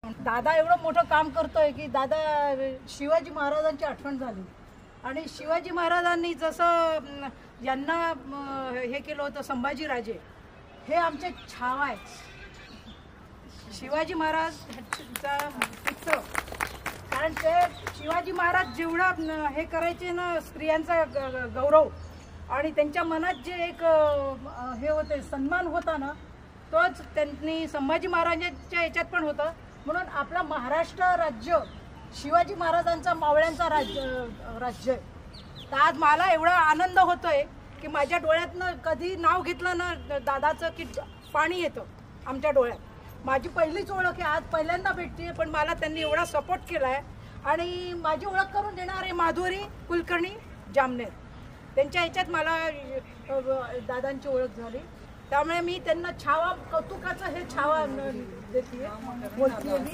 दादा एवढं मोठं काम करतोय की दादा शिवाजी महाराजांची आठवण झाली आणि शिवाजी महाराजांनी जसं यांना हे केलं होतं संभाजीराजे हे आमचे छावा आहेत शिवाजी महाराजचा पुत्र कारण ते शिवाजी महाराज जेवढा हे करायचे ना स्त्रियांचा गौरव आणि त्यांच्या मनात जे एक हे होते सन्मान होता ना तोच त्यांनी संभाजी महाराजांच्या याच्यात पण होतं म्हणून आपला महाराष्ट्र राज्य शिवाजी महाराजांचा मावळ्यांचा राज्य आहे। तर आज मला एवढा आनंद होतोय की माझ्या डोळ्यातनं कधी नाव घेतलं ना दादाचं की पाणी येतं आमच्या डोळ्यात। माझी पहिलीच ओळख आहे आज पहिल्यांदा भेटते पण मला त्यांनी एवढा सपोर्ट केला आहे आणि माझी ओळख करून देणारे माधुरी कुलकर्णी जामनेर त्यांच्या ह्याच्यात मला दादांची ओळख झाली त्यामुळे मी त्यांना छावा कौतुकाचं हे छावा देते बोलते मी।